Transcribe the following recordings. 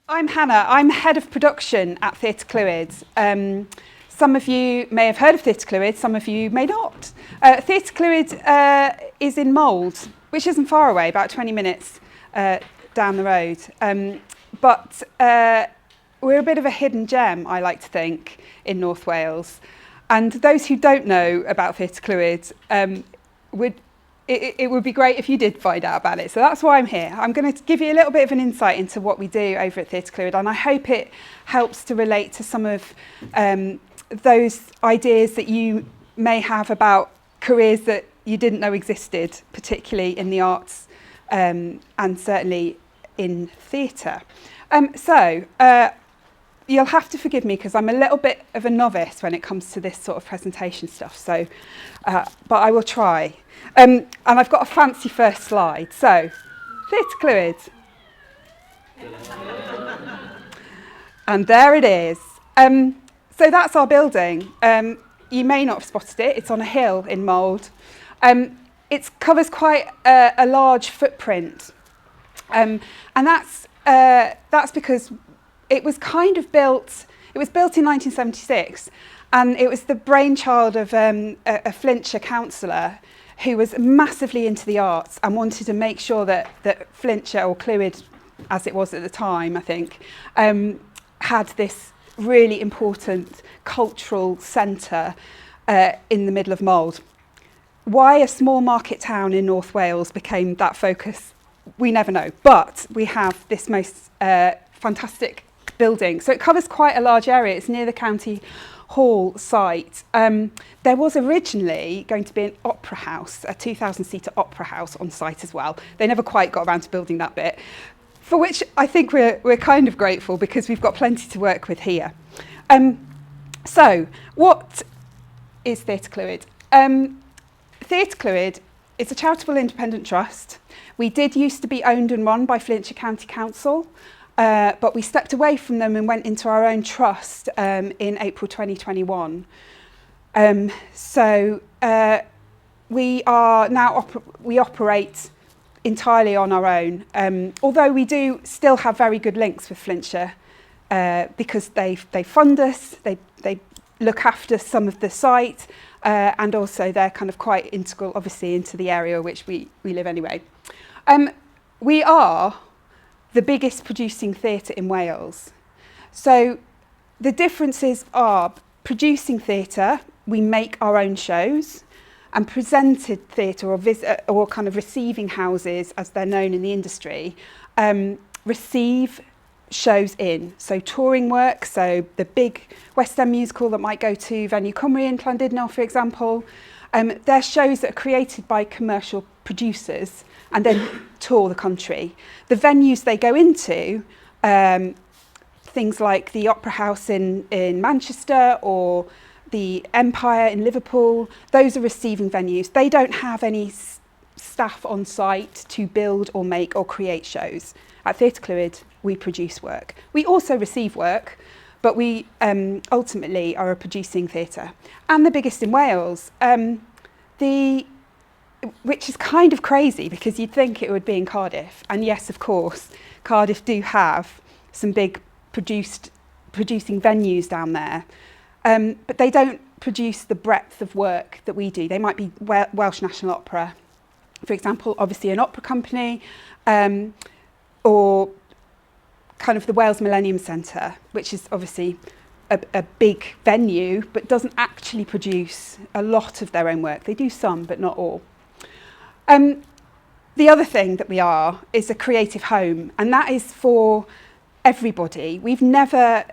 I'm Hannah. I'm head of production at Theatr Clwyd. Some of you may have heard of Theatr Clwyd, some of you may not. Theatr Clwyd is in Mould, which isn't far away, about 20 minutes down the road. But we're a bit of a hidden gem, I like to think, in North Wales. And those who don't know about Theatr Clwyd, it would be great if you did find out about it. So that's why I'm here. I'm going to give you a little bit of an insight into what we do over at Theatr Clwyd, and I hope it helps to relate to some of those ideas that you may have about careers that you didn't know existed, particularly in the arts and certainly in theatre. You'll have to forgive me because I'm a little bit of a novice when it comes to this sort of presentation stuff, so, but I will try. And I've got a fancy first slide. So, Theatr Clwyd. And there it is. So that's our building. You may not have spotted it. It's on a hill in Mould. It covers quite a large footprint. And that's because it was kind of built, it was built in 1976, and it was the brainchild of a Flintshire councillor who was massively into the arts and wanted to make sure that Flintshire, or Clwyd as it was at the time, I think, had this really important cultural centre in the middle of Mould. Why a small market town in North Wales became that focus, we never know, but we have this most fantastic building. So it covers quite a large area. It's near the County Hall site. There was originally going to be an opera house, a 2,000-seater opera house on site as well. They never quite got around to building that bit, for which I think we're kind of grateful because we've got plenty to work with here. So what is Theatr Clwyd? Theatr Clwyd is a charitable independent trust. We did used to be owned and run by Flintshire County Council, but we stepped away from them and went into our own trust in April 2021. We are now we operate entirely on our own, although we do still have very good links with Flintshire because they fund us, they look after some of the site, and also they're kind of quite integral, obviously, into the area which we live anyway. We are the biggest producing theatre in Wales. So the differences are producing theatre, we make our own shows, and presented theatre or kind of receiving houses, as they're known in the industry, receive shows in. So touring work, so the big West End musical that might go to Venue Cymru in Llandudno, for example, they're shows that are created by commercial producers and then tour the country. The venues they go into, things like the Opera House in Manchester or the Empire in Liverpool, those are receiving venues. They don't have any staff on site to build or make or create shows. At Theatr Clwyd, we produce work. We also receive work, but we ultimately are a producing theatre. And the biggest in Wales. Which is kind of crazy because you'd think it would be in Cardiff. And yes, of course, Cardiff do have some big producing venues down there. But they don't produce the breadth of work that we do. They might be Welsh National Opera, for example, obviously an opera company, or kind of the Wales Millennium Centre, which is obviously a big venue, but doesn't actually produce a lot of their own work. They do some, but not all. The other thing that we are is a creative home, and that is for everybody. We've never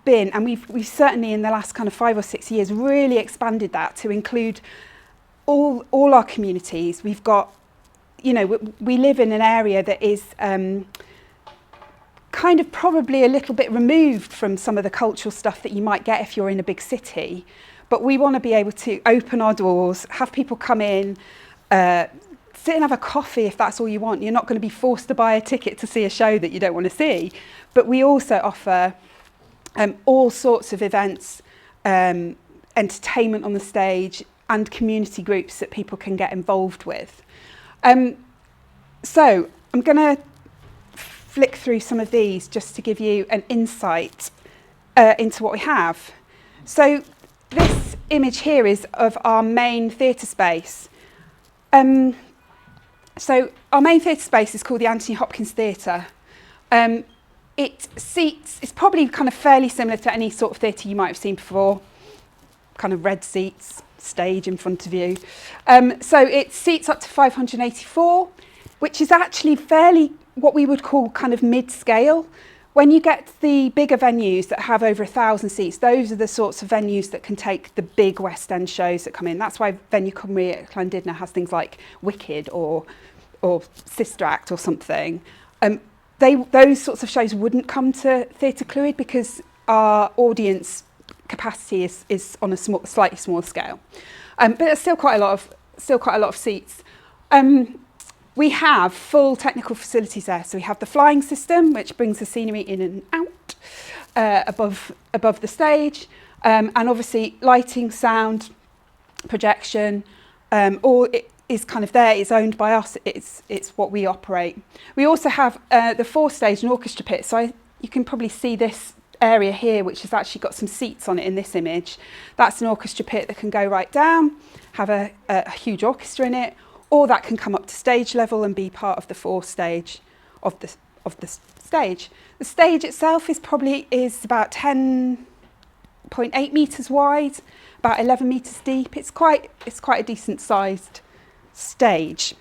been, and we've certainly in the last kind of 5 or 6 years really expanded that to include all our communities. We've got, we live in an area that is kind of probably a little bit removed from some of the cultural stuff that you might get if you're in a big city. But we want to be able to open our doors, have people come in, sit and have a coffee if that's all you want. You're not going to be forced to buy a ticket to see a show that you don't want to see. But we also offer all sorts of events, entertainment on the stage, and community groups that people can get involved with. So I'm going to flick through some of these just to give you an insight into what we have. So this image here is of our main theatre space. So our main theatre space is called the Anthony Hopkins Theatre. It's probably kind of fairly similar to any sort of theatre you might have seen before, kind of red seats, stage in front of you. So it seats up to 584, which is actually fairly what we would call kind of mid-scale. When you get the bigger venues that have over 1,000 seats, those are the sorts of venues that can take the big West End shows that come in. That's why Venue Cymru at Llandudno has things like Wicked or Sister Act or something. Those sorts of shows wouldn't come to Theatr Clwyd because our audience capacity is on a slightly smaller scale. But there's still quite a lot of seats. We have full technical facilities there. So we have the flying system, which brings the scenery in and out above the stage, and obviously lighting, sound, projection, all it is kind of there. It's owned by us. It's what we operate. We also have the four-stage and orchestra pit. So you can probably see this area here, which has actually got some seats on it in this image. That's an orchestra pit that can go right down, have a huge orchestra in it, or that can come up to stage level and be part of the four-stage of the stage. The stage itself is about 10.8 metres wide, about 11 metres deep. It's quite a decent sized stage.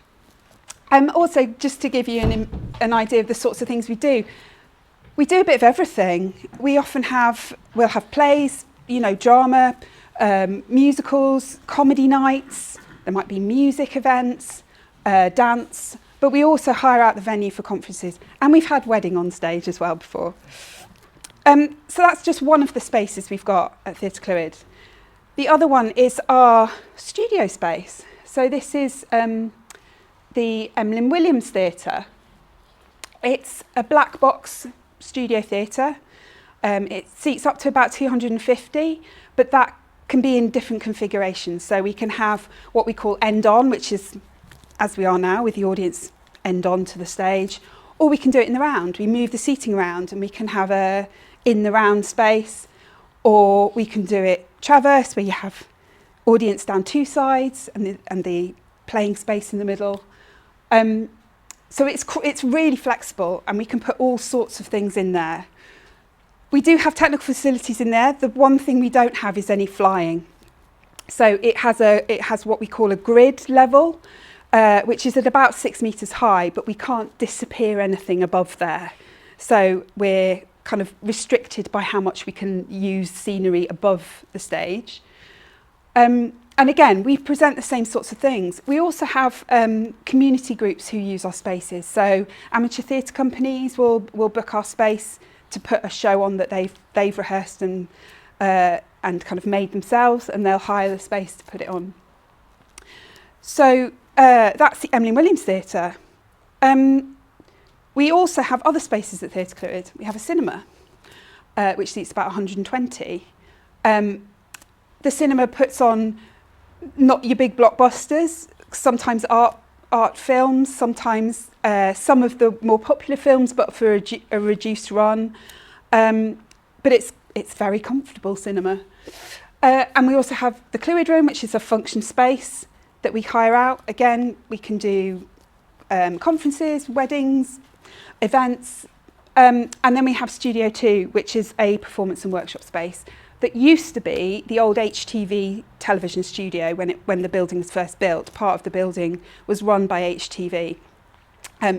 Also, just to give you an idea of the sorts of things we do a bit of everything. We'll have plays, drama, musicals, comedy nights. There might be music events, dance, but we also hire out the venue for conferences, and we've had wedding on stage as well before. So that's just one of the spaces we've got at Theatr Clwyd. The other one is our studio space. So this is the Emlyn Williams Theatre. It's a black box studio theatre. It seats up to about 250, but that can be in different configurations. So we can have what we call end on, which is as we are now with the audience end on to the stage, or we can do it in the round. We move the seating around and we can have a in the round space, or we can do it traverse where you have audience down two sides and the playing space in the middle. So it's really flexible and we can put all sorts of things in there. We do have technical facilities in there. The one thing we don't have is any flying. So it has what we call a grid level, which is at about 6 metres high, but we can't disappear anything above there. So we're kind of restricted by how much we can use scenery above the stage. And again, we present the same sorts of things. We also have community groups who use our spaces. So amateur theatre companies will book our space to put a show on that they've rehearsed and kind of made themselves, and they'll hire the space to put it on. So that's the Emlyn Williams Theatre. We also have other spaces at Theatr Clwyd. We have a cinema, which seats about 120. The cinema puts on not your big blockbusters, sometimes art films, sometimes some of the more popular films, but for a reduced run. But it's very comfortable cinema. And we also have the Clwyd Room, which is a function space that we hire out. Again, we can do conferences, weddings, events. And then we have Studio 2, which is a performance and workshop space that used to be the old HTV television studio when the building was first built. Part of the building was run by HTV.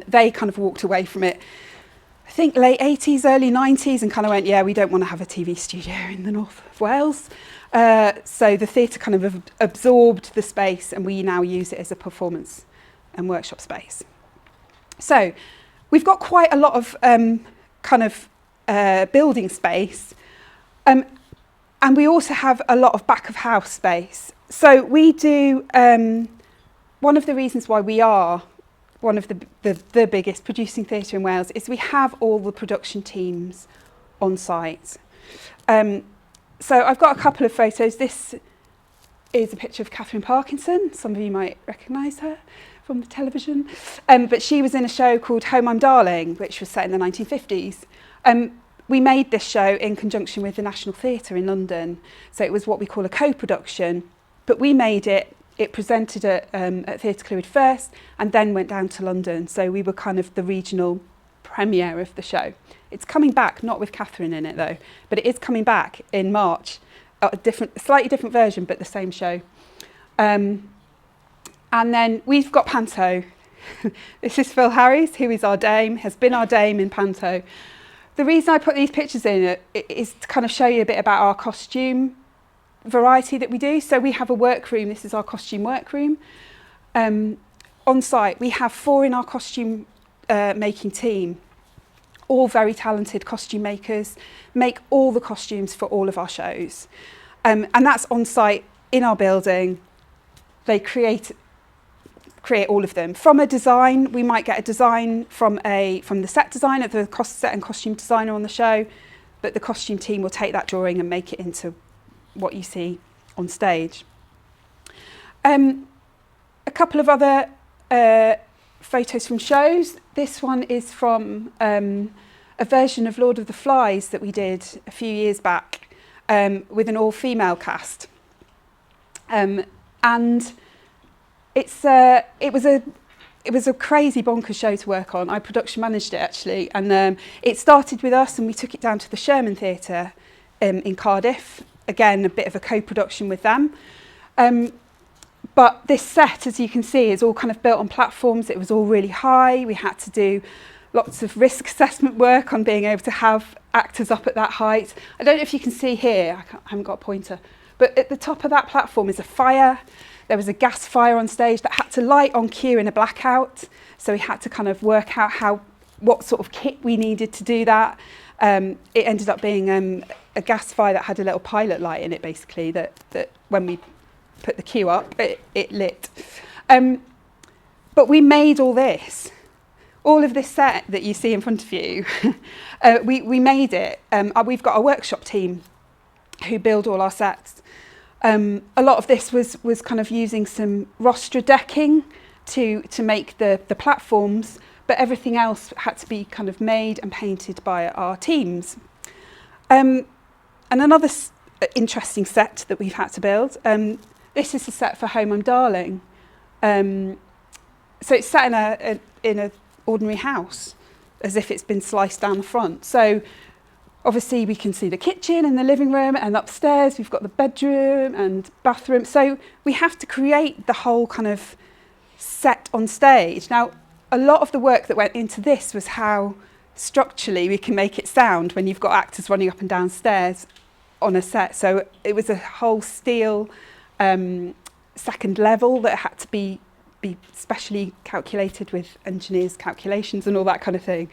They kind of walked away from it, I think late 80s, early 90s, and kind of went, yeah, we don't want to have a TV studio in the north of Wales. So the theatre kind of absorbed the space, and we now use it as a performance and workshop space. So we've got quite a lot of building space. And we also have a lot of back of house space. So we do, one of the reasons why we are one of the biggest producing theatre in Wales is we have all the production teams on site. So I've got a couple of photos. This is a picture of Catherine Parkinson. Some of you might recognise her from the television. But she was in a show called Home I'm Darling, which was set in the 1950s. We made this show in conjunction with the National Theatr in London. So it was what we call a co-production. But we made it presented at Theatr Clwyd first and then went down to London. So we were kind of the regional premiere of the show. It's coming back, not with Catherine in it though, but it is coming back in March. A slightly different version, but the same show. And then we've got Panto. This is Phil Harries, who is our dame, has been our dame in Panto. The reason I put these pictures in is to kind of show you a bit about our costume variety that we do. So we have a workroom. This is our costume workroom. On site, we have 4 in our costume making team, all very talented costume makers, make all the costumes for all of our shows. And that's on site in our building. They create all of them. From a design, we might get a design from the set designer, the set and costume designer on the show, but the costume team will take that drawing and make it into what you see on stage. A couple of other photos from shows. This one is from a version of Lord of the Flies that we did a few years back with an all-female cast. And it was a crazy bonkers show to work on. I production managed it actually, and it started with us and we took it down to the Sherman Theatr in Cardiff. Again, a bit of a co-production with them. But this set, as you can see, is all kind of built on platforms. It was all really high. We had to do lots of risk assessment work on being able to have actors up at that height. I don't know if you can see here, I haven't got a pointer, but at the top of that platform is a fire. There was a gas fire on stage that had to light on cue in a blackout. So we had to kind of work out what sort of kit we needed to do that. It ended up being a gas fire that had a little pilot light in it, basically, that when we put the cue up, it lit. But we made all of this set that you see in front of you. We made it. We've got a workshop team who build all our sets. A lot of this was kind of using some rostra decking to make the platforms, but everything else had to be kind of made and painted by our teams. And another interesting set that we've had to build, this is the set for Home I'm Darling. So it's set in an ordinary house, as if it's been sliced down the front. So obviously we can see the kitchen and the living room, and upstairs we've got the bedroom and bathroom. So we have to create the whole kind of set on stage. Now, a lot of the work that went into this was how structurally we can make it sound when you've got actors running up and down stairs on a set. So it was a whole steel second level that had to be specially calculated with engineers' calculations and all that kind of thing.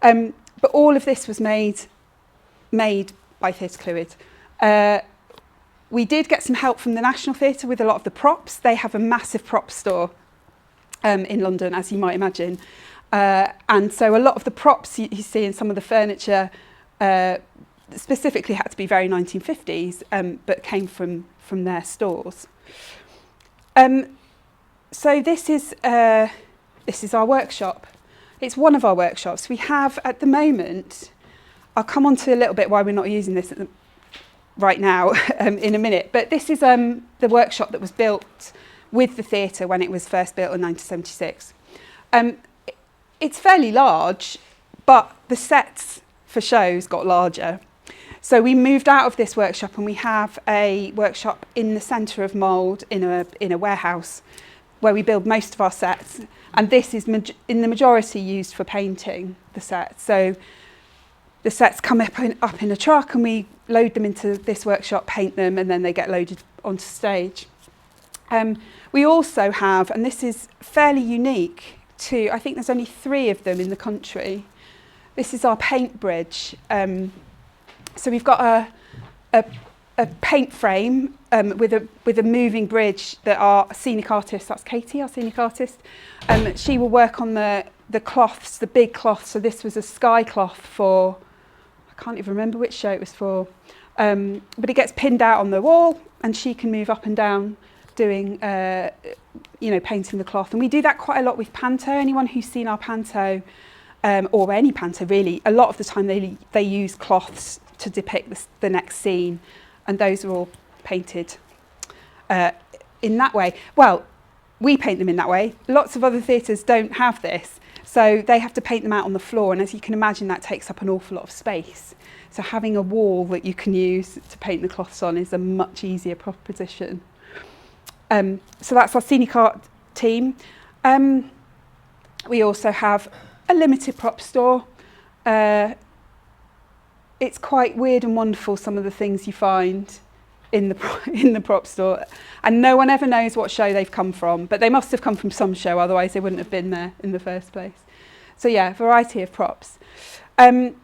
But all of this was made by Theatr Clwyd. We did get some help from the National Theatre with a lot of the props. They have a massive prop store in London, as you might imagine. And so a lot of the props you see in some of the furniture specifically had to be very 1950s, but came from their stores. So this is our workshop. It's one of our workshops. We have at the moment, I'll come on to a little bit why we're not using this right now in a minute, but this is the workshop that was built with the theatre when it was first built in 1976. It's fairly large, but the sets for shows got larger. So we moved out of this workshop and we have a workshop in the centre of Mould in a warehouse where we build most of our sets. And this is in the majority used for painting the sets. So the sets come up in a truck and we load them into this workshop, paint them, and then they get loaded onto stage. We also have, and this is fairly unique to, I think there's only 3 of them in the country. This is our paint bridge. So we've got a paint frame with a moving bridge that our scenic artist, that's Katie, our scenic artist, she will work on the cloths, the big cloths. So this was a sky cloth for, I can't even remember which show it was for, But it gets pinned out on the wall and she can move up and down doing, painting the cloth. And we do that quite a lot with panto. Anyone who's seen our panto, or any panto really, a lot of the time they use cloths to depict the next scene, and those are all painted in that way. Well, we paint them in that way. Lots of other theatres don't have this, so they have to paint them out on the floor, and as you can imagine, that takes up an awful lot of space. So having a wall that you can use to paint the cloths on is a much easier proposition. So that's our scenic art team. We also have a limited prop store. It's quite weird and wonderful, some of the things you find in the prop store, and no one ever knows what show they've come from, but they must have come from some show, otherwise they wouldn't have been there in the first place. So yeah, variety of props. And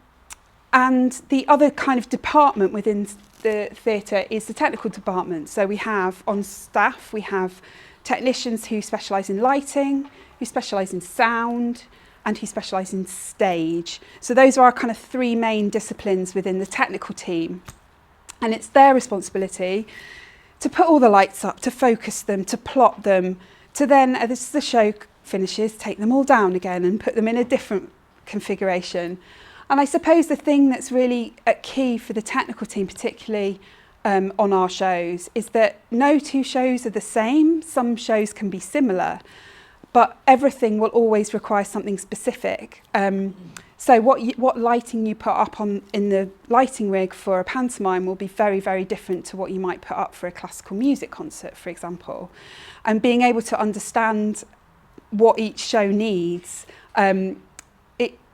the other kind of department within the theatre is the technical department. So we have on staff, we have technicians who specialise in lighting, who specialise in sound, and who specialise in stage. So those are our kind of three main disciplines within the technical team. And it's their responsibility to put all the lights up, to focus them, to plot them, to then, as the show finishes, take them all down again and put them in a different configuration. And I suppose the thing that's really key for the technical team, particularly on our shows, is that no two shows are the same. Some shows can be similar, but everything will always require something specific. So what lighting you put up in the lighting rig for a pantomime will be very, very different to what you might put up for a classical music concert, for example. And being able to understand what each show needs,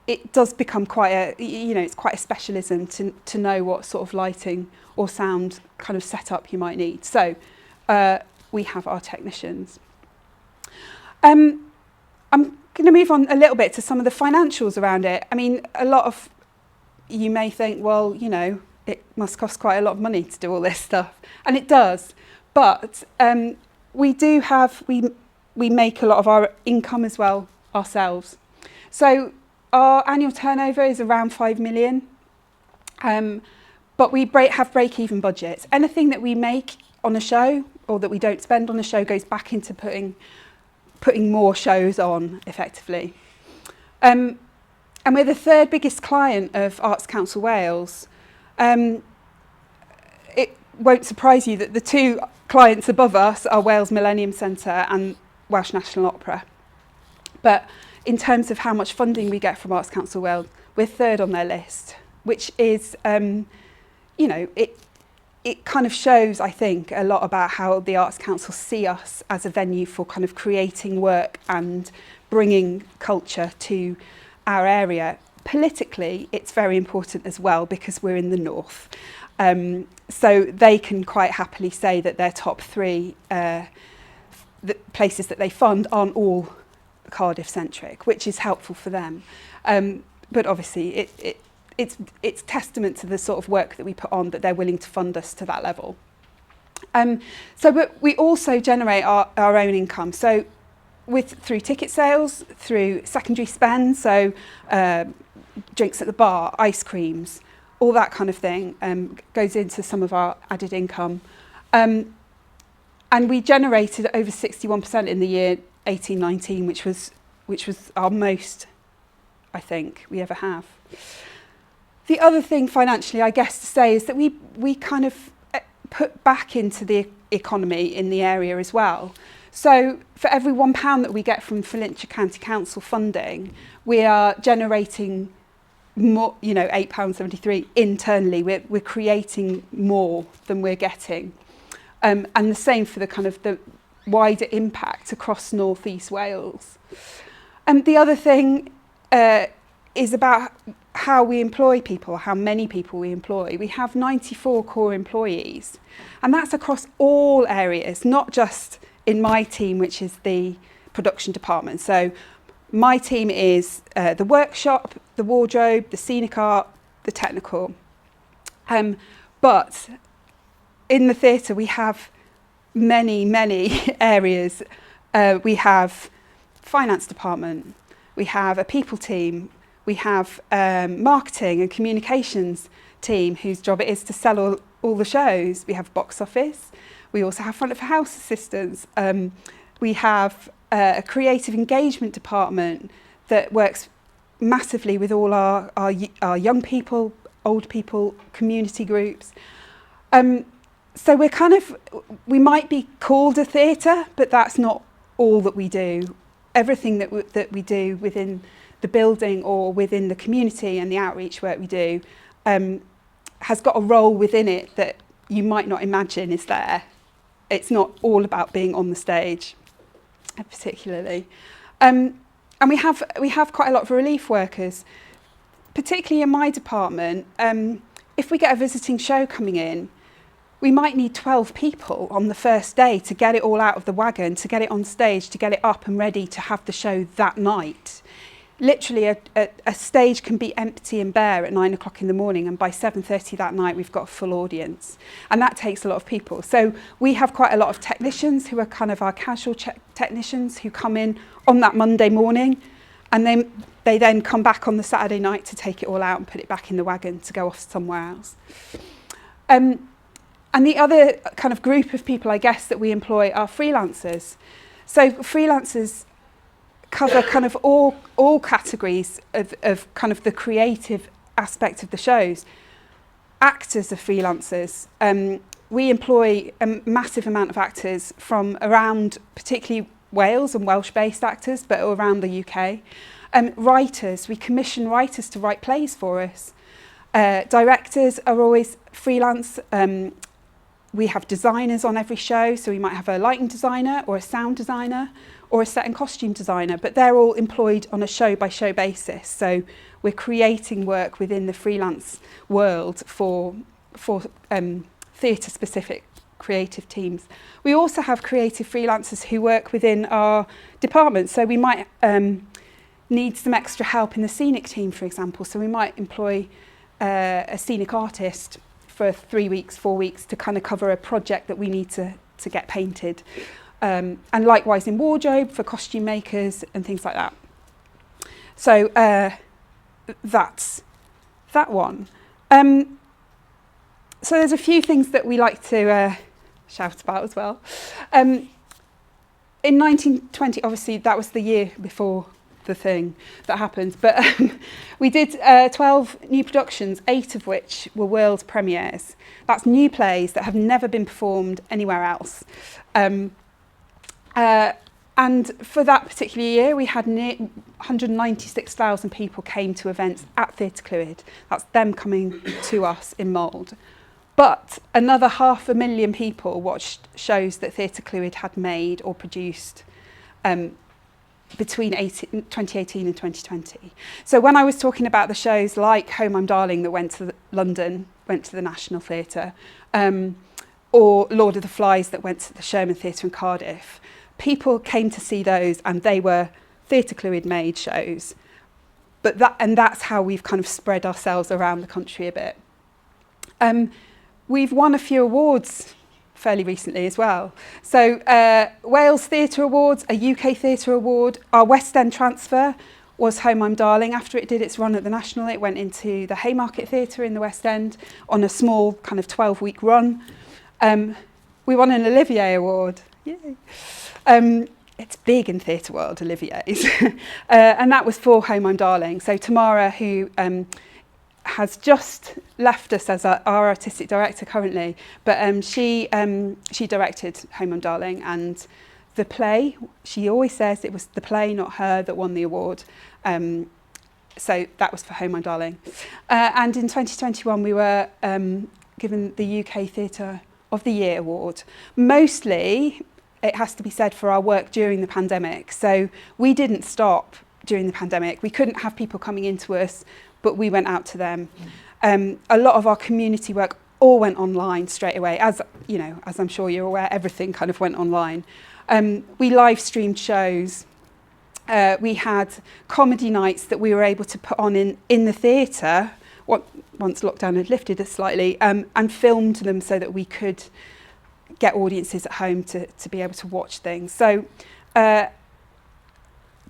it does become quite it's quite a specialism to know what sort of lighting or sound kind of setup you might need. So we have our technicians. I'm going to move on a little bit to some of the financials around it. I mean, a lot of you may think, well, it must cost quite a lot of money to do all this stuff, and it does. But we make a lot of our income as well ourselves. So our annual turnover is around 5 million, but we have break-even budgets. Anything that we make on a show or that we don't spend on a show goes back into putting more shows on, effectively. And we're the third biggest client of Arts Council Wales. It won't surprise you that the two clients above us are Wales Millennium Centre and Welsh National Opera. But in terms of how much funding we get from Arts Council Wales, we're third on their list, which is, it kind of shows, I think, a lot about how the Arts Council see us as a venue for kind of creating work and bringing culture to our area. Politically, it's very important as well because we're in the north. So they can quite happily say that their top three the places that they fund aren't all Cardiff-centric, which is helpful for them. But obviously, it's testament to the sort of work that we put on that they're willing to fund us to that level. But we also generate our own income. So through ticket sales, through secondary spend, so drinks at the bar, ice creams, all that kind of thing goes into some of our added income. And we generated over 61% in the year 18-19, which was our most, I think, we ever have. The other thing financially, I guess, to say is that we kind of put back into the economy in the area as well. So for every £1 that we get from Flintshire County Council funding, we are generating more, £8.73 internally. We're creating more than we're getting. And the same for the kind of the wider impact across North East Wales. And the other thing is about how we employ people, how many people we employ. We have 94 core employees, and that's across all areas, not just in my team, which is the production department. So my team is the workshop, the wardrobe, the scenic art, the technical. But in the theatre, we have many, many areas. We have finance department, we have a people team, we have marketing and communications team whose job it is to sell all the shows. We have box office. We also have front of house assistants. We have a creative engagement department that works massively with all our young people, old people, community groups. So we might be called a theatre, but that's not all that we do. Everything that we do within the building or within the community and the outreach work we do has got a role within it that you might not imagine is there. It's not all about being on the stage, particularly. And we have quite a lot of relief workers, particularly in my department. If we get a visiting show coming in, we might need 12 people on the first day to get it all out of the wagon, to get it on stage, to get it up and ready to have the show that night. Literally, a stage can be empty and bare at 9 o'clock in the morning, and by 7:30 that night, we've got a full audience. And that takes a lot of people. So we have quite a lot of technicians who are kind of our casual technicians who come in on that Monday morning, and they then come back on the Saturday night to take it all out and put it back in the wagon to go off somewhere else. And the other kind of group of people, I guess, that we employ are freelancers. So freelancers cover kind of all categories of kind of the creative aspect of the shows. Actors are freelancers. We employ a massive amount of actors from around, particularly Wales and Welsh-based actors, but around the UK. Writers, we commission writers to write plays for us. Directors are always freelance. We have designers on every show, so we might have a lighting designer or a sound designer or a set and costume designer, but they're all employed on a show-by-show basis. So we're creating work within the freelance world for theatre-specific creative teams. We also have creative freelancers who work within our department. So we might need some extra help in the scenic team, for example. So we might employ a scenic artist for 3 weeks, 4 weeks to kind of cover a project that we need to get painted. And likewise in wardrobe for costume makers and things like that. So that's that one. So there's a few things that we like to shout about as well. In 1920, obviously that was the year before the thing that happened, but we did 12 new productions, 8 of which were world premieres. That's new plays that have never been performed anywhere else. And for that particular year, we had 196,000 people came to events at Theatr Clwyd. That's them coming to us in Mould. But another 500,000 people watched shows that Theatr Clwyd had made or produced between 2018 and 2020. So when I was talking about the shows like Home I'm Darling that went to London, went to the National Theatre, or Lord of the Flies that went to the Sherman Theatre in Cardiff, people came to see those and they were Theatr Clwyd made shows. And that's how we've kind of spread ourselves around the country a bit. We've won a few awards fairly recently as well. So Wales Theatre Awards, a UK Theatre Award. Our West End transfer was Home I'm Darling. After it did its run at the National, it went into the Haymarket Theatre in the West End on a small kind of 12-week run. We won an Olivier Award. Yay. It's big in theatre world, Olivier's. And that was for Home I'm Darling. So Tamara, who has just left us as our artistic director currently, but she directed Home I'm Darling, and the play, she always says it was the play, not her, that won the award. So that was for Home I'm Darling. And in 2021 we were given the UK Theatre of the Year award. Mostly, it has to be said, for our work during the pandemic. So we didn't stop during the pandemic. We couldn't have people coming into us, but we went out to them. A lot of our community work all went online straight away. As you know, as I'm sure you're aware, everything kind of went online. We live streamed shows. We had comedy nights that we were able to put on in the theatre once lockdown had lifted slightly, and filmed them so that we could get audiences at home to be able to watch things. So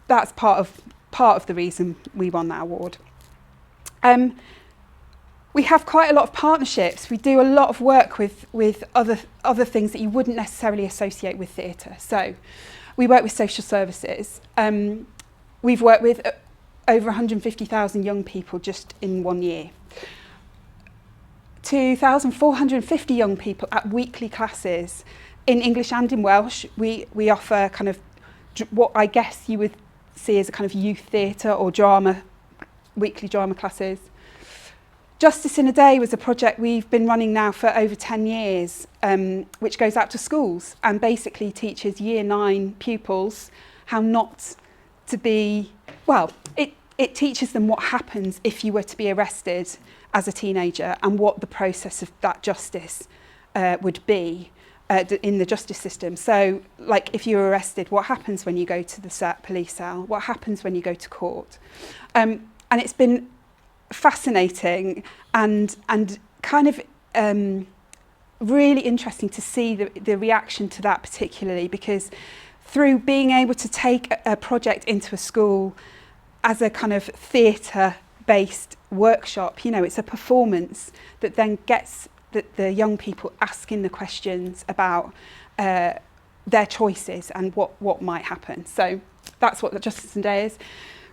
that's part of the reason we won that award. We have quite a lot of partnerships. We do a lot of work with other things that you wouldn't necessarily associate with theatre. So we work with social services. We've worked with over 150,000 young people just in 1 year. 2,450 young people at weekly classes in English and in Welsh. We offer kind of what I guess you would see as a kind of youth theatre or drama, weekly drama classes. Justice in a Day was a project we've been running now for over 10 years, which goes out to schools and basically teaches year 9 pupils how not to be, well, it teaches them what happens if you were to be arrested as a teenager and what the process of that justice would be in the justice system. So, like, if you're arrested, what happens when you go to the police cell? What happens when you go to court? And it's been fascinating and kind of really interesting to see the reaction to that, particularly because through being able to take a project into a school as a kind of theatre-based workshop, you know, it's a performance that then gets the young people asking the questions about their choices and what might happen. So that's what the Justice in a Day is.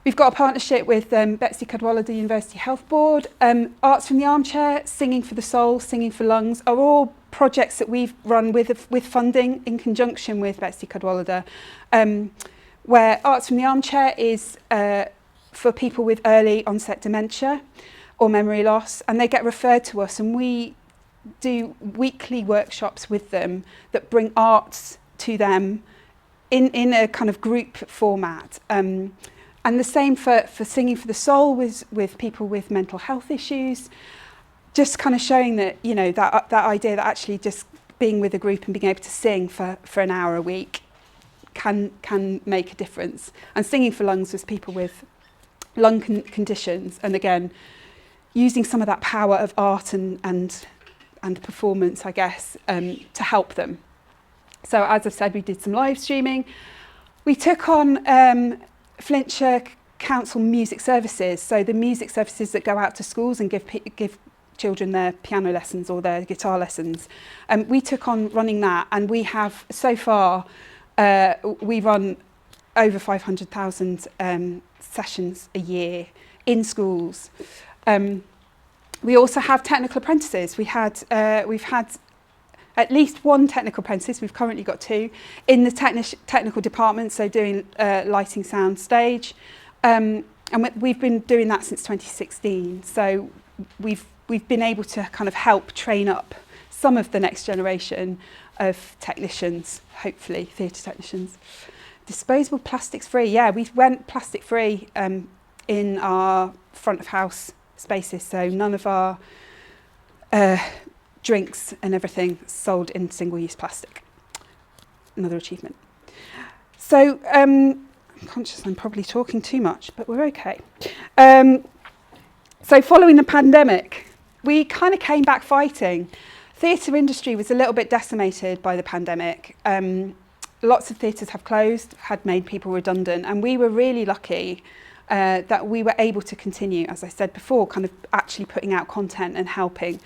We've got a partnership with Betsy Cadwallader University Health Board. Arts from the Armchair, Singing for the Soul, Singing for Lungs are all projects that we've run with funding in conjunction with Betsy Cadwallader, where Arts from the Armchair is for people with early onset dementia or memory loss, and they get referred to us, and we do weekly workshops with them that bring arts to them in a kind of group format. And the same for Singing for the Soul with people with mental health issues, just kind of showing that, you know, that idea that actually just being with a group and being able to sing for an hour a week can make a difference. And Singing for Lungs was people with lung conditions, and again, using some of that power of art and performance, I guess, to help them. So as I've said, we did some live streaming. We took on Flintshire Council music services, so the music services that go out to schools and give children their piano lessons or their guitar lessons. We took on running that, and we have so far we run over 500,000 sessions a year in schools. We also have technical apprentices. We've had at least one technical apprentice, we've currently got 2, in the technical department, so doing lighting, sound, stage. And we've been doing that since 2016. So we've been able to kind of help train up some of the next generation of technicians, hopefully, theatre technicians. Disposable plastics free, yeah, we went plastic free in our front of house spaces, so none of our drinks and everything sold in single-use plastic. Another achievement. So I'm conscious I'm probably talking too much, but we're okay. So following the pandemic, we kind of came back fighting. Theatre industry was a little bit decimated by the pandemic. Lots of theatres have closed, had made people redundant, and we were really lucky that we were able to continue, as I said before, kind of actually putting out content and helping.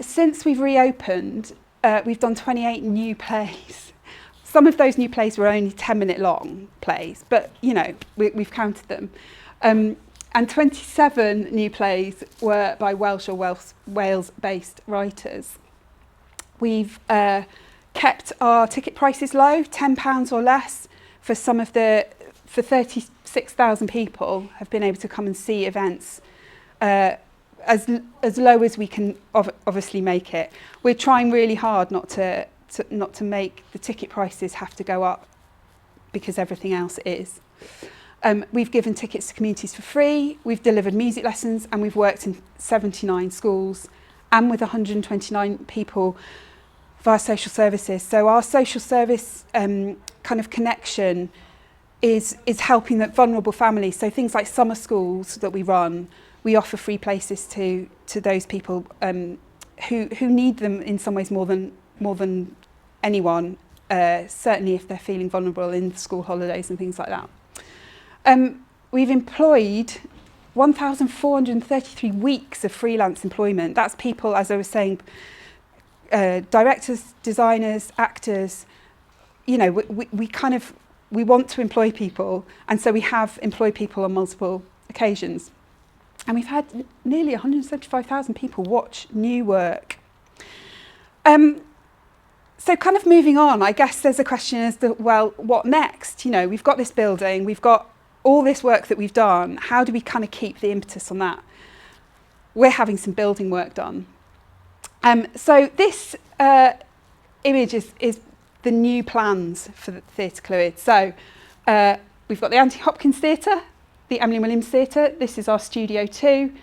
Since we've reopened, we've done 28 new plays. Some of those new plays were only 10-minute long plays, but, you know, we've counted them. And 27 new plays were by Welsh or Wales-based writers. We've kept our ticket prices low, £10 or less, for 36,000 people have been able to come and see events as low as we can obviously make it. We're trying really hard not to make the ticket prices have to go up because everything else is. We've given tickets to communities for free, we've delivered music lessons, and we've worked in 79 schools and with 129 people via social services. So our social service kind of connection is helping the vulnerable families. So things like summer schools that we run, we offer free places to those people who need them in some ways more than anyone, certainly if they're feeling vulnerable in school holidays and things like that. We've employed 1,433 weeks of freelance employment. That's people, as I was saying, directors, designers, actors. You know, we want to employ people, and so we have employed people on multiple occasions. And we've had nearly 175,000 people watch new work. So kind of moving on, I guess there's a question as to, well, what next? You know, we've got this building, we've got all this work that we've done. How do we kind of keep the impetus on that? We're having some building work done. So this image is the new plans for the Theatr Clwyd. So we've got the Anthony Hopkins Theatre, the Emily Williams Theatre. This is our Studio 2.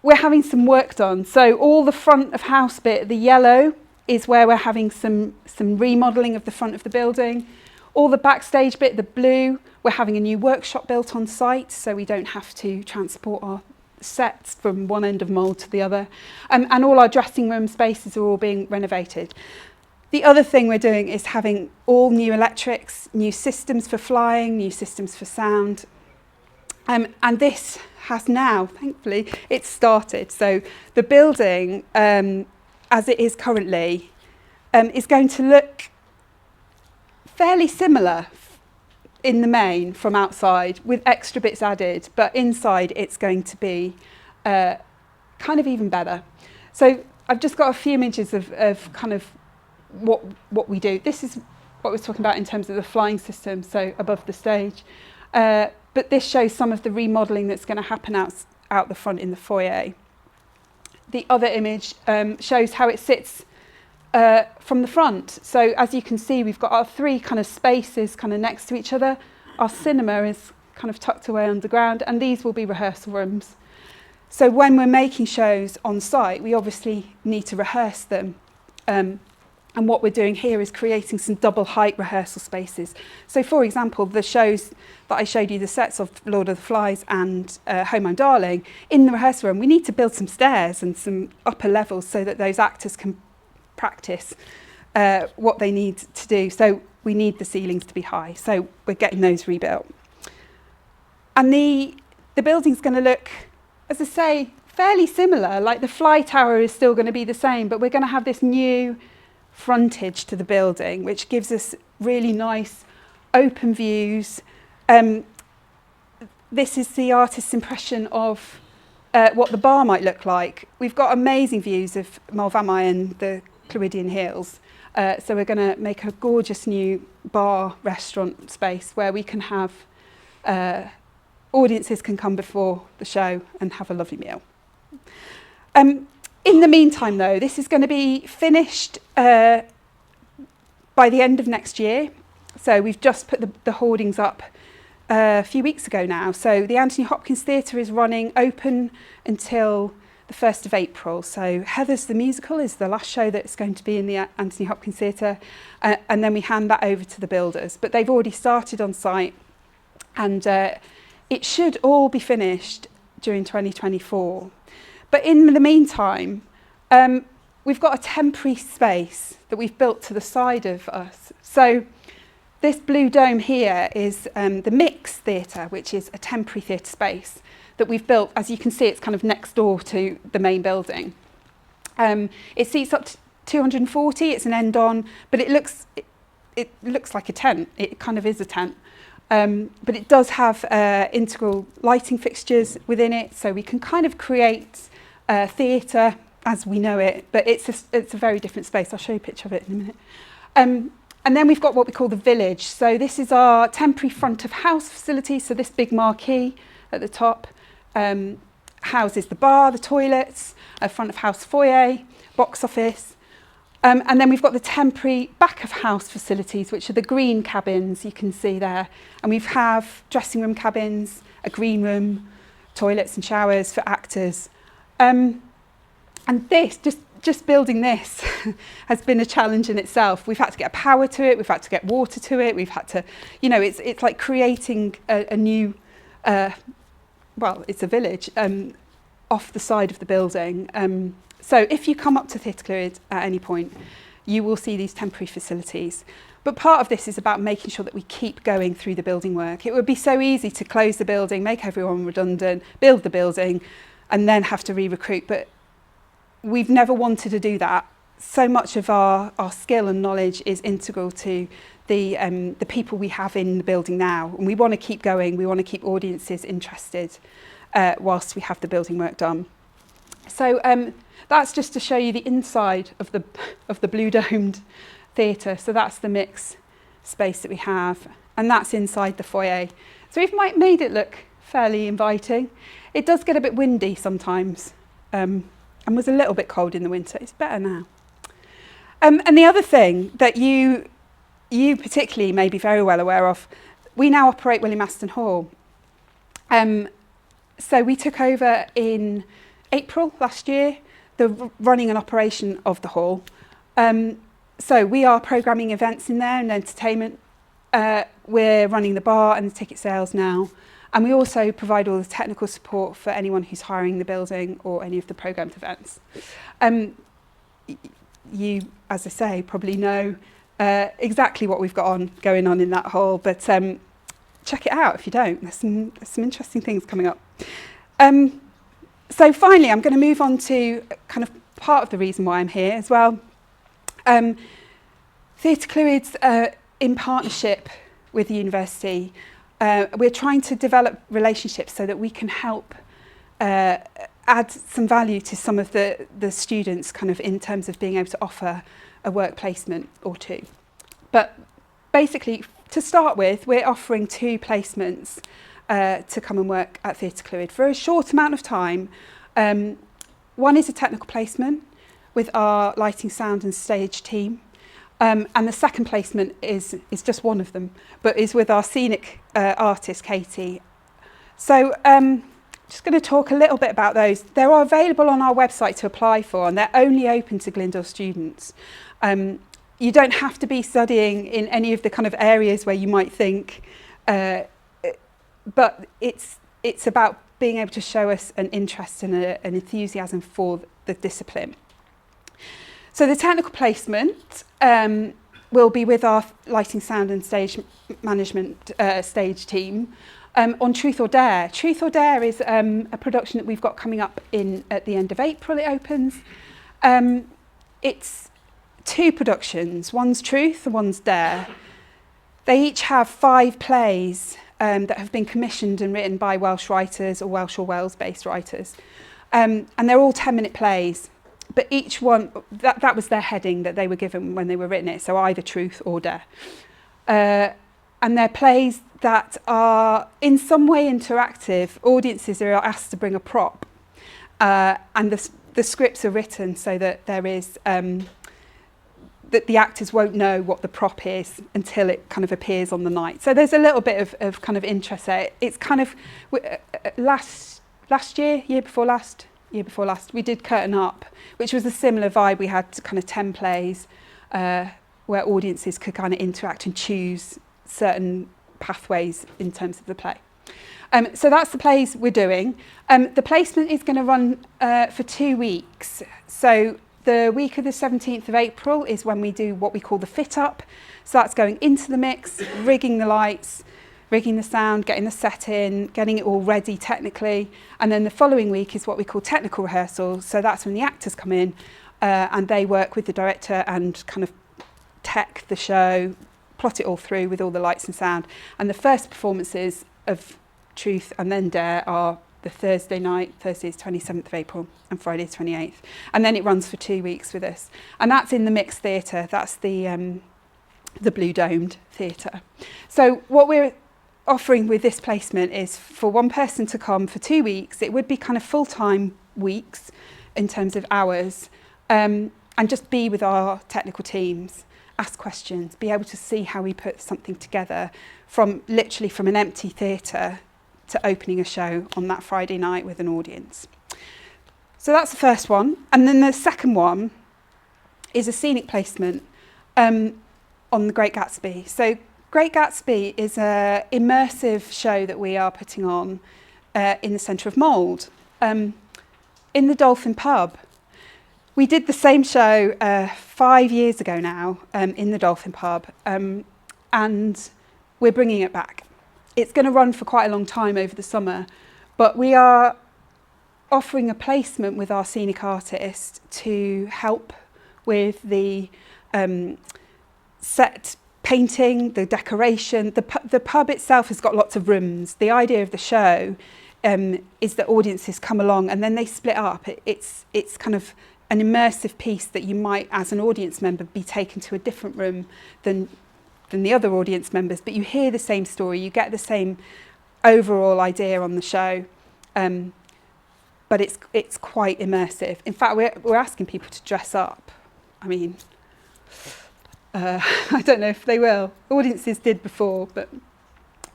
We're having some work done. So all the front of house bit, the yellow, is where we're having some remodelling of the front of the building. All the backstage bit, the blue, we're having a new workshop built on site, so we don't have to transport our sets from one end of mould to the other. And all our dressing room spaces are all being renovated. The other thing we're doing is having all new electrics, new systems for flying, new systems for sound. And this has now, thankfully, it's started. So the building, as it is currently, is going to look fairly similar in the main from outside, with extra bits added, but inside it's going to be kind of even better. So I've just got a few images of kind of what we do. This is what we're talking about in terms of the flying system, so above the stage. But this shows some of the remodelling that's going to happen out the front in the foyer. The other image shows how it sits from the front. So as you can see, we've got our three kind of spaces kind of next to each other. Our cinema is kind of tucked away underground, and these will be rehearsal rooms. So when we're making shows on site, we obviously need to rehearse them. And what we're doing here is creating some double height rehearsal spaces. So for example, the shows that I showed you, the sets of Lord of the Flies and Home I'm Darling, in the rehearsal room, we need to build some stairs and some upper levels so that those actors can practice what they need to do. So we need the ceilings to be high. So we're getting those rebuilt. And the building's going to look, as I say, fairly similar. Like the fly tower is still going to be the same, but we're going to have this new frontage to the building, which gives us really nice open views. This is the artist's impression of what the bar might look like. We've got amazing views of Mulvamai and the Clwydian Hills. So we're going to make a gorgeous new bar restaurant space where we can have audiences can come before the show and have a lovely meal. In the meantime, though, this is going to be finished by the end of next year. So we've just put the hoardings up a few weeks ago now. So the Anthony Hopkins Theatre is running open until the 1st of April. So Heathers the Musical is the last show that's going to be in the Anthony Hopkins Theatre. And then we hand that over to the builders. But they've already started on site. And it should all be finished during 2024. But in the meantime, we've got a temporary space that we've built to the side of us. So this blue dome here is the Mix Theatre, which is a temporary theatre space that we've built. As you can see, it's kind of next door to the main building. It seats up to 240. It's an end-on, but it looks like a tent. It kind of is a tent. But it does have integral lighting fixtures within it, so we can kind of create theatre as we know it, but it's a very different space. I'll show you a picture of it in a minute. And then we've got what we call the village. So this is our temporary front of house facility. So this big marquee at the top houses the bar, the toilets, a front of house foyer, box office. And then we've got the temporary back of house facilities, which are the green cabins you can see there. And we have dressing room cabins, a green room, toilets and showers for actors. And this, just building this has been a challenge in itself. We've had to get power to it, we've had to get water to it, we've had to, you know, it's like creating a new, well, it's a village off the side of the building. So if you come up to Theatr Clwyd at any point, you will see these temporary facilities. But part of this is about making sure that we keep going through the building work. It would be so easy to close the building, make everyone redundant, build the building, and then have to re-recruit. But we've never wanted to do that. So much of our skill and knowledge is integral to the people we have in the building now. And we want to keep going. We want to keep audiences interested whilst we have the building work done. So that's just to show you the inside of the blue domed theatre. So that's the mix space that we have, and that's inside the foyer. So we've made it look fairly inviting. It does get a bit windy sometimes, and was a little bit cold in the winter. It's better now. And the other thing that you particularly may be very well aware of, we now operate William Aston Hall. So we took over in April last year, the running and operation of the hall. So we are programming events in there and entertainment. We're running the bar and the ticket sales now. And we also provide all the technical support for anyone who's hiring the building or any of the programmed events. You, as I say, probably know exactly what we've got going on in that hall, but check it out if you don't. There's some interesting things coming up. So finally, I'm going to move on to kind of part of the reason why I'm here as well. Theatr Clwyd's in partnership with the university. We're trying to develop relationships so that we can help add some value to some of the students kind of in terms of being able to offer a work placement or two. But basically, to start with, we're offering 2 placements to come and work at Theatr Clwyd for a short amount of time. One is a technical placement with our lighting, sound and stage team. And the second placement is just one of them, but is with our scenic artist, Katie. So just going to talk a little bit about those. They are available on our website to apply for, and they're only open to Glyndŵr students. You don't have to be studying in any of the kind of areas where you might think, but it's about being able to show us an interest and an enthusiasm for the discipline. So the technical placement will be with our lighting, sound and stage management stage team on Truth or Dare. Truth or Dare is a production that we've got coming up at the end of April. It opens. It's 2 productions. One's Truth and one's Dare. They each have 5 plays that have been commissioned and written by Welsh writers or Welsh or Wales-based writers. And they're all 10-minute plays. But each one, that was their heading that they were given when they were written it, so either Truth or Dare. And they're plays that are in some way interactive. Audiences are asked to bring a prop, and the scripts are written so that there is, that the actors won't know what the prop is until it kind of appears on the night. So there's a little bit of kind of interest there. It's kind of, last year, year before last, we did Curtain Up, which was a similar vibe. We had kind of 10 plays where audiences could kind of interact and choose certain pathways in terms of the play. So that's the plays we're doing. The placement is going to run for 2 weeks. So the week of the 17th of April is when we do what we call the fit up. So that's going into the mix, rigging the lights, rigging the sound, getting the set in, getting it all ready technically. And then the following week is what we call technical rehearsal. So that's when the actors come in and they work with the director and kind of tech the show, plot it all through with all the lights and sound. And the first performances of Truth and then Dare are the Thursday night, Thursday is 27th of April and Friday is 28th. And then it runs for 2 weeks with us. And that's in the mixed theatre. That's the blue domed theatre. So what we're offering with this placement is for one person to come for 2 weeks. It would be kind of full-time weeks in terms of hours, and just be with our technical teams, ask questions, be able to see how we put something together from literally from an empty theatre to opening a show on that Friday night with an audience. So that's the first one. And then the second one is a scenic placement on The Great Gatsby. So Great Gatsby is an immersive show that we are putting on in the centre of Mould, in the Dolphin Pub. We did the same show 5 years ago now in the Dolphin Pub, and we're bringing it back. It's going to run for quite a long time over the summer, but we are offering a placement with our scenic artist to help with the set painting, the decoration. The pub itself has got lots of rooms. The idea of the show is that audiences come along and then they split up. It's kind of an immersive piece that you might, as an audience member, be taken to a different room than the other audience members, but you hear the same story, you get the same overall idea on the show, but it's quite immersive. In fact, we're asking people to dress up. I mean, I don't know if they will. Audiences did before, but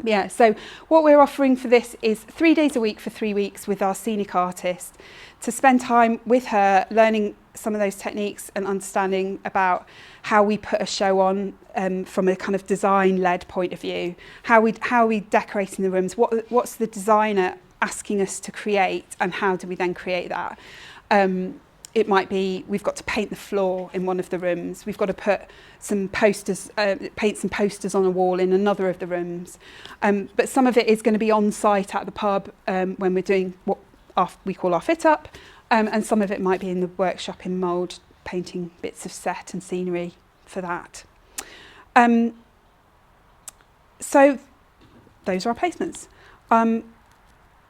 yeah. So what we're offering for this is 3 days a week for 3 weeks with our scenic artist, to spend time with her learning some of those techniques and understanding about how we put a show on from a kind of design-led point of view, how we decorating the rooms, what's the designer asking us to create, and how do we then create that. It might be we've got to paint the floor in one of the rooms, we've got to put some posters, paint some posters on a wall in another of the rooms. But some of it is going to be on site at the pub when we're doing what we call our fit up, and some of it might be in the workshop in mould, painting bits of set and scenery for that. So those are our placements. And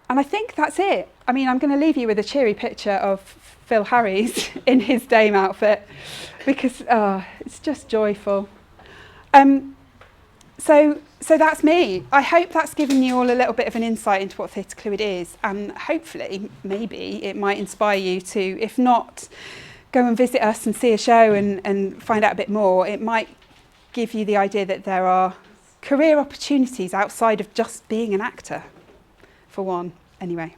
I think that's it. I mean, I'm going to leave you with a cheery picture of Phil Harries in his Dame outfit, because it's just joyful. So that's me. I hope that's given you all a little bit of an insight into what Theatr Clwyd is, and hopefully, maybe it might inspire you to, if not, go and visit us and see a show and find out a bit more. It might give you the idea that there are career opportunities outside of just being an actor, for one. Anyway.